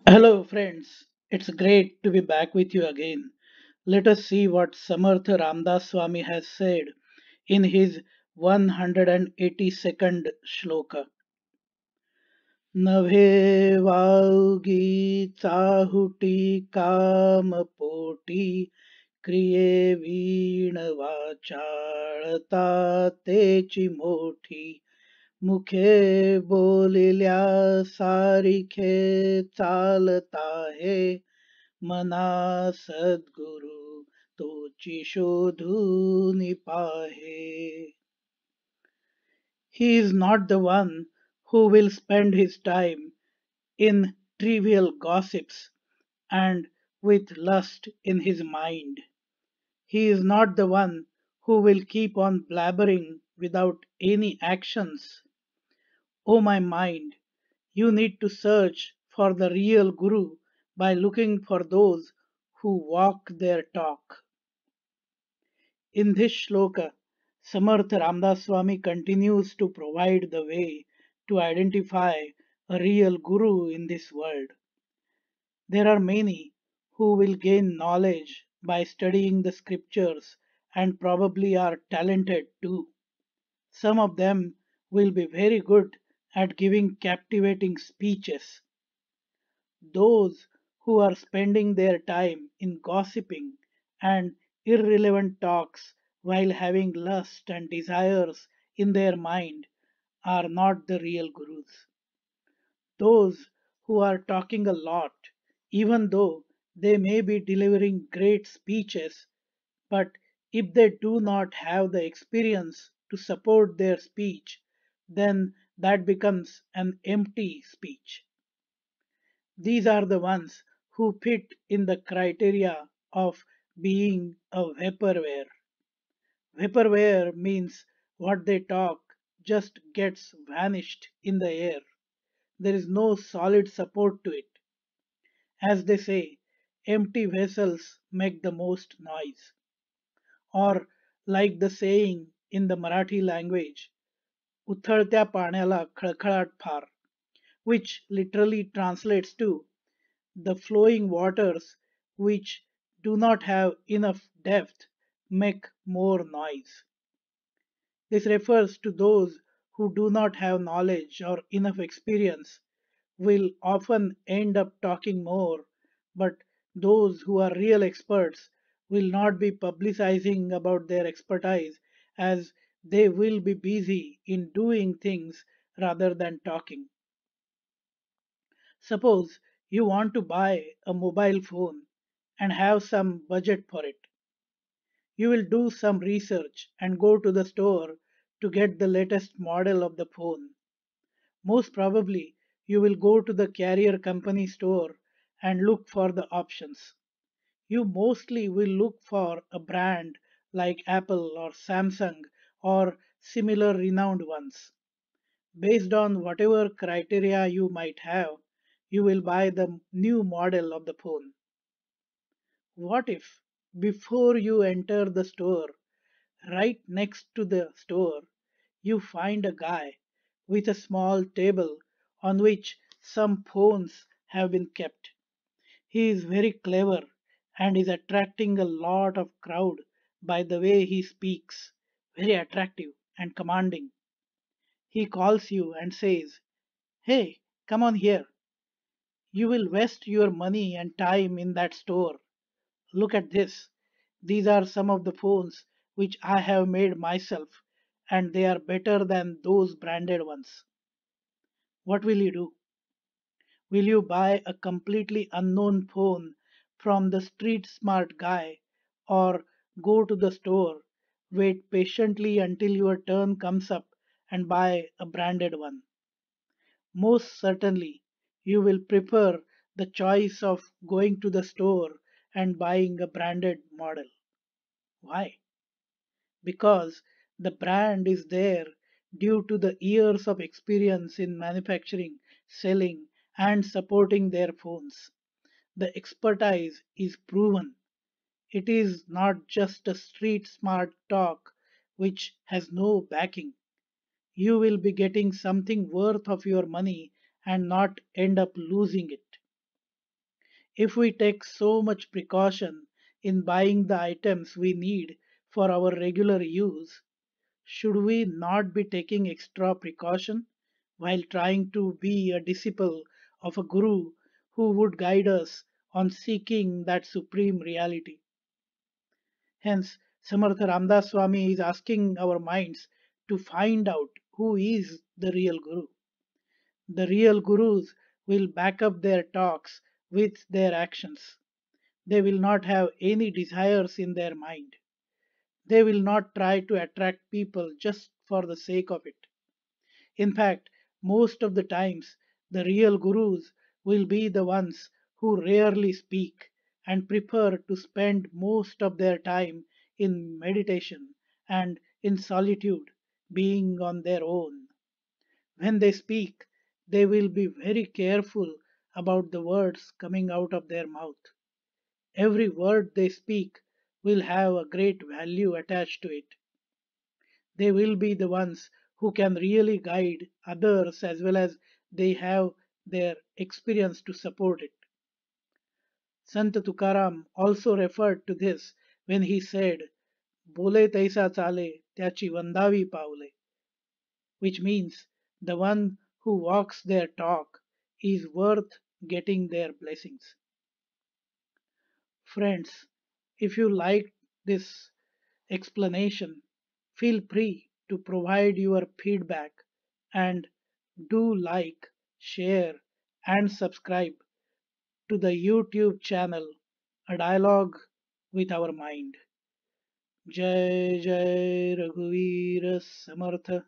Hello, friends. It's great to be back with you again. Let us see what Samartha Ramdas Swami has said in his 182nd shloka. नभे वाऊगी चाहुटी काम पोटी क्रिये वीण वाचाळता तेची मोठी मुखे बोलिल्या सारिखे चालता हे मना सद्गुरु तोची शोधून पाहे. He is not the one who will spend his time in trivial gossips and with lust in his mind. He is not the one who will keep on blabbering without any actions. O my mind, you need to search for the real Guru by looking for those who walk their talk. In this shloka, Samartha Ramdas Swami continues to provide the way to identify a real Guru in this world. There are many who will gain knowledge by studying the scriptures and probably are talented too. Some of them will be very good at giving captivating speeches. Those who are spending their time in gossiping and irrelevant talks while having lust and desires in their mind are not the real gurus. Those who are talking a lot, even though they may be delivering great speeches, but if they do not have the experience to support their speech, then that becomes an empty speech. These are the ones who fit in the criteria of being a vaporware. Vaporware means what they talk just gets vanished in the air. There is no solid support to it. As they say, empty vessels make the most noise. Or, like the saying in the Marathi language, उथळत्या पाण्याला खळखळाट फार, which literally translates to the flowing waters which do not have enough depth make more noise. This refers to those who do not have knowledge or enough experience will often end up talking more, but those who are real experts will not be publicizing about their expertise as they will be busy in doing things rather than talking. Suppose you want to buy a mobile phone and have some budget for it. You will do some research and go to the store to get the latest model of the phone. Most probably, you will go to the carrier company store and look for the options. You mostly will look for a brand like Apple or Samsung or similar renowned ones. Based on whatever criteria you might have, you will buy the new model of the phone. What if, before you enter the store, right next to the store, you find a guy with a small table on which some phones have been kept? He is very clever and is attracting a lot of crowd by the way he speaks, very attractive and commanding. He calls you and says, "Hey, come on here. You will waste your money and time in that store. Look at this. These are some of the phones which I have made myself, and they are better than those branded ones." What will you do? Will you buy a completely unknown phone from the street smart guy or go to the store, wait patiently until your turn comes up and buy a branded one? Most certainly, you will prefer the choice of going to the store and buying a branded model. Why? Because the brand is there due to the years of experience in manufacturing, selling, and supporting their phones. The expertise is proven. It is not just a street smart talk which has no backing. You will be getting something worth of your money and not end up losing it. If we take so much precaution in buying the items we need for our regular use, should we not be taking extra precaution while trying to be a disciple of a guru who would guide us on seeking that supreme reality? Hence, Samartha Ramdas Swami is asking our minds to find out who is the real guru. The real gurus will back up their talks with their actions. They will not have any desires in their mind. They will not try to attract people just for the sake of it. In fact, most of the times, the real gurus will be the ones who rarely speak and prefer to spend most of their time in meditation and in solitude, being on their own. When they speak, they will be very careful about the words coming out of their mouth. Every word they speak will have a great value attached to it. They will be the ones who can really guide others as well as they have their experience to support it. Sant Tukaram also referred to this when he said, Bole taisa chale, त्याची वंदावी Pawle, which means the one who walks their talk is worth getting their blessings. Friends, if you liked this explanation, feel free to provide your feedback and do like, share, and subscribe to the YouTube channel A Dialogue with Our Mind. Jai Jai Raghuveer Samartha.